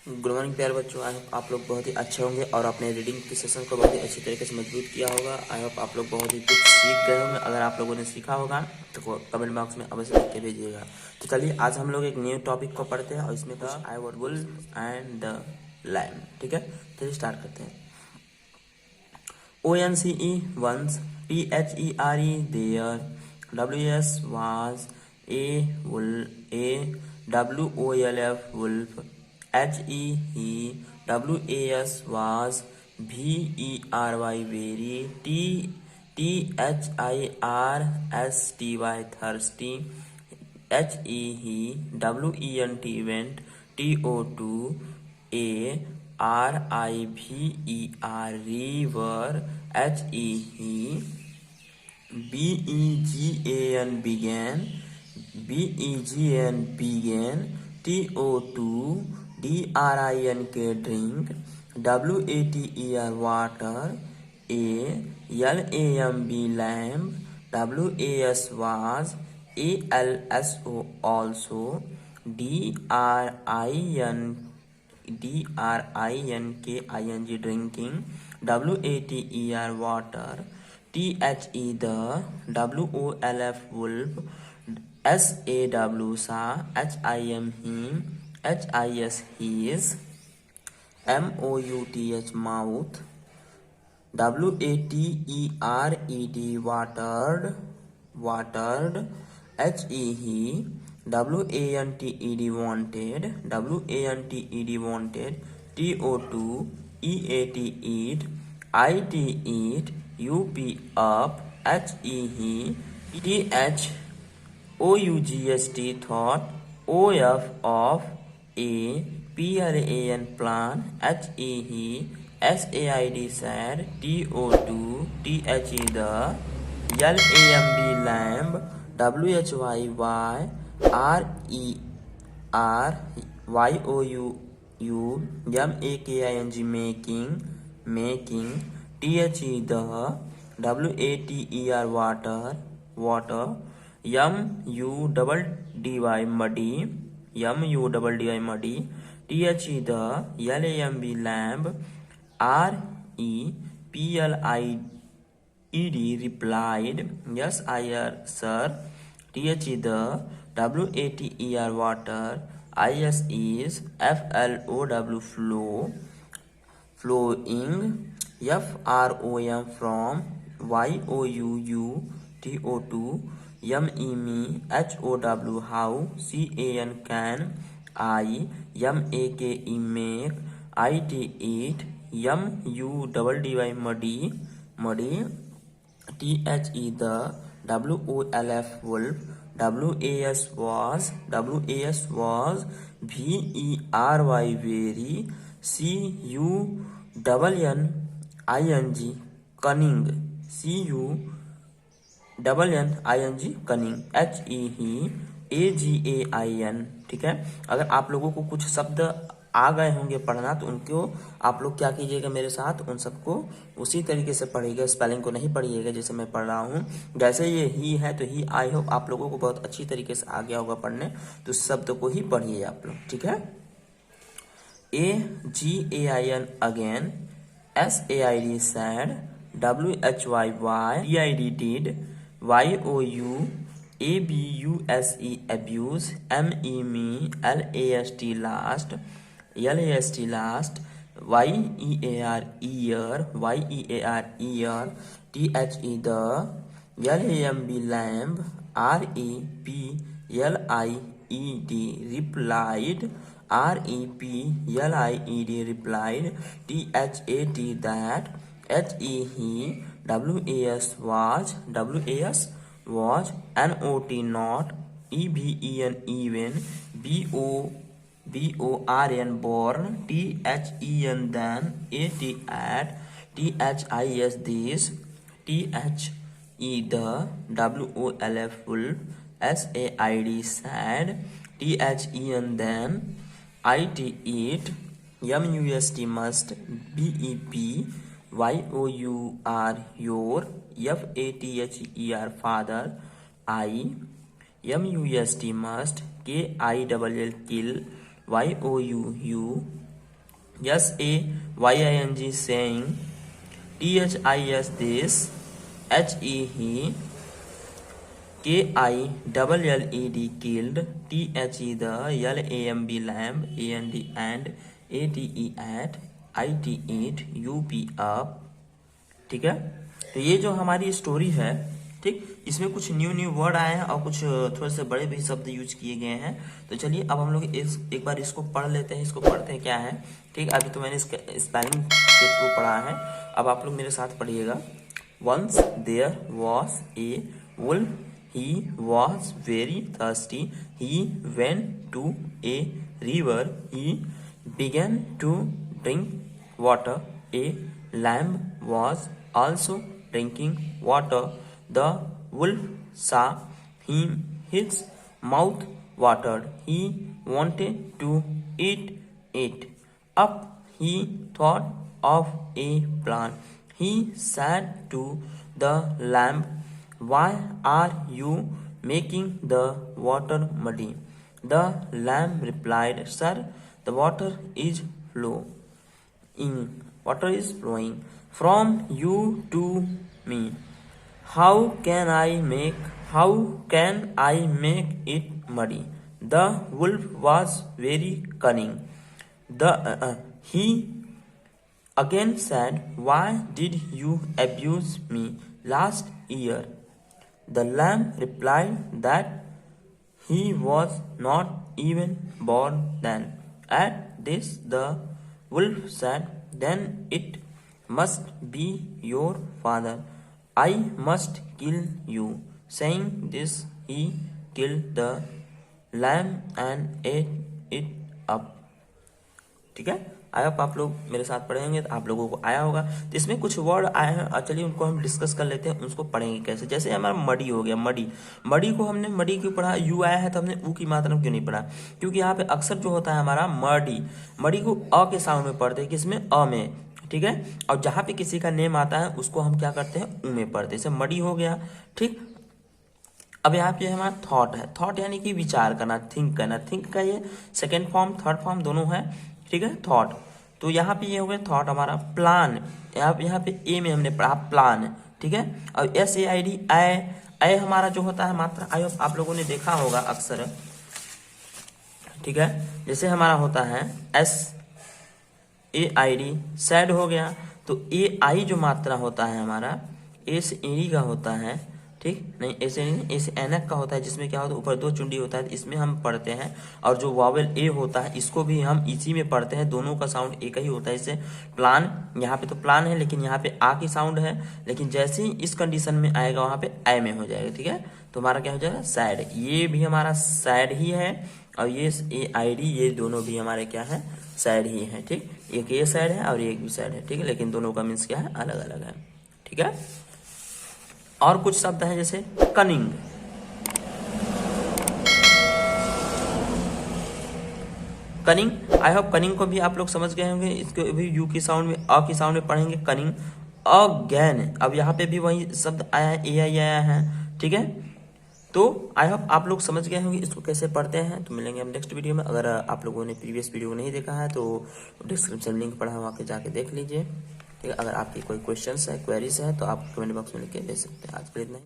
Good morning प्यारे बच्चों। I hope आप लोग बहुत ही अच्छे होंगे और अपने रीडिंग के सेशन को बहुत ही अच्छी तरीके से मजबूत किया होगा। आई होप आप लोग बहुत ही कुछ सीख गए होंगे। अगर आप लोगों ने सीखा होगा तो कमेंट बॉक्स में अवश्य लिख के भेजिएगा। तो चलिए आज हम लोग एक न्यू टॉपिक को पढ़ते हैं और इसमें कुछ I word wolf and the lamb. ठीक है, चलिए स्टार्ट करते हैं। ONCE once, THERE there, WS was a wolf, HE WAS was VERY very, THIRSTY thirsty, HEWENT went, TO2 A RIVER river, HEE BEGAN began, BEGAN began, TO2 DRINK drink, WATER water, LAMB lamb, WAS was, ALSO also, DRINKING drinking, WATER water, THE the, WOLF wolf, SAW sa, HIM him, HIS his, MOUTH mouth, WATERED watered, watered, HE WANTED wanted, WANTED wanted, TO2 EAT eat, IT eat, UP up, HE TH OUGST thought, OF off, A PLAN plan, HE SAID sad, TO2 THE the, LAMB lamb, WHYY RERYOU MAKING making, THE the, WATER water, water, MUDDY muddy, THE the, LAMB lamb, REPLIED replied, yes sir, THE the, WATER water, IS is, FLOW flow, flowing, FROM from, YOUU TO2 MEME HOW how, CAN I, MAKE make, IT eat, MUDDY muddy, muddy, THE the, WOLF wolf, WAS was, VERY very, CUNNING cunning, CUNNING cunning, HEE AGAIN। ठीक है, अगर आप लोगों को कुछ शब्द आ गए होंगे पढ़ना तो उनको आप लोग क्या कीजिएगा, मेरे साथ उन सबको उसी तरीके से पढ़िएगा, स्पेलिंग को नहीं पढ़िएगा जैसे मैं पढ़ रहा हूँ। जैसे ये ही है तो ही, आई होप आप लोगों को बहुत अच्छी तरीके से आ गया होगा पढ़ने, तो शब्द को ही पढ़िए आप लोग। ठीक है, AGAIN again, SAID sad, WHYY DID did, YOU ABUSE abuse, MEME LAST last, YEAR ear, THE the, LAMB lamb, REPLIED replied, REPLIED replied, THAT that, HE WAS was, NOT not, EVEN even, BORN born, THEN then, AT at, THIS this, THE the, WOLF wolf, SAID sad, THEN then, IT eat, MUST must, BEP YOUR your, FATHER father, I, MUST must, KILL kill, YOUU SAYING saying, THIS this, HE he, KILLED killed, THE the, LAMB lamb, AND and, ATE at, IT eat, UP up। ठीक है, तो ये जो हमारी story है, ठीक, इसमें कुछ न्यू वर्ड आए हैं और कुछ थोड़े से बड़े भी शब्द यूज किए गए हैं। तो चलिए अब हम लोग एक बार इसको पढ़ लेते हैं, इसको पढ़ते हैं क्या है। ठीक, अभी तो मैंने इसका स्पेलिंग के थ्रू पढ़ा है, अब आप लोग मेरे साथ पढ़िएगा। Once there was a wolf, he was very thirsty, he went to a river, he began to drink water, a lamb was also drinking water, the wolf saw him, his mouth watered, he wanted to eat it. Up he thought of a plan, he said to the lamb, why are you making the water muddy? The lamb replied, sir, the water is flowing from you to me. How can I make it muddy? The wolf was very cunning. He again said, why did you abuse me last year? The lamb replied that he was not even born then. At this the wolf said, then it must be your father. I must kill you. Saying this, he killed the lamb and ate it up. ठीक है, I hope आप लोग मेरे साथ पढ़ेंगे तो आप लोगों को आया होगा। तो इसमें कुछ वर्ड आए हैं, चलिए उनको हम डिस्कस कर लेते हैं, उसको पढ़ेंगे कैसे। जैसे हमारा मडी हो गया, मडी को हमने मडी क्यों पढ़ा, यू आया है तो हमने ऊ की मात्रा क्यों नहीं पढ़ा, क्योंकि यहाँ पे अक्सर जो होता है हमारा मडी को अ के साउंड में पढ़ते हैं, किसमें, अ में। ठीक है, और जहाँ पे किसी का नेम आता है उसको हम क्या करते हैं, ऊ में पढ़ते हैं। जैसे मडी हो गया। ठीक, अब यहाँ पे हमारा थॉट है, थॉट यानी कि विचार करना, थिंक करना। थिंक का ये सेकेंड फॉर्म थर्ड फॉर्म दोनों है। ठीक है, थॉट, तो यहाँ पे ये हो गया थॉट हमारा। प्लान, यहाँ पे ए में हमने पढ़ा प्लान। ठीक है, और SAID ए हमारा जो होता है मात्रा, आई होप आप लोगों ने देखा होगा अक्सर। ठीक है, जैसे हमारा होता है SAID सैड हो गया, तो AI जो मात्रा होता है हमारा SAD का होता है। ठीक, नहीं ऐसे नहीं, ऐसे एनक का होता है, जिसमें क्या होता है ऊपर दो चुंडी होता है, इसमें हम पढ़ते हैं। और जो वावेल ए होता है इसको भी हम इसी में पढ़ते हैं, दोनों का साउंड एक ही होता है। इससे प्लान, यहाँ पे तो प्लान है लेकिन यहाँ पे आ की साउंड है, लेकिन जैसे ही इस कंडीशन में आएगा वहाँ पे ए में हो जाएगा। ठीक है, तो हमारा क्या हो जाएगा, सैड। ये भी हमारा सैड ही है, और ये SAID ये दोनों भी हमारे क्या है, सैड ही है। ठीक, एक ये सैड है और एक भी सैड है। ठीक है, लेकिन दोनों का मीन्स क्या है, अलग अलग है। ठीक है, और कुछ शब्द हैं जैसे cunning. Cunning, I hope cunning को भी आप लोग समझ गए होंगे। इसको भी यू की साउंड में, अ की साउंड में पढ़ेंगे, कनिंग। अगेन, अब यहाँ पे भी वही शब्द आया है, AI आया है। ठीक है, तो आई होप आप लोग समझ गए होंगे इसको कैसे पढ़ते हैं। तो मिलेंगे हम नेक्स्ट वीडियो में। अगर आप लोगों ने प्रीवियस वीडियो को नहीं देखा है तो डिस्क्रिप्शन लिंक पढ़ा वहाँ के जाके देख लीजिए। ठीक है, अगर आपकी कोई क्वेश्चंस है, क्वेरीज है तो आप कमेंट बॉक्स में लिख के भेज सकते हैं। आज के लिए इतना ही।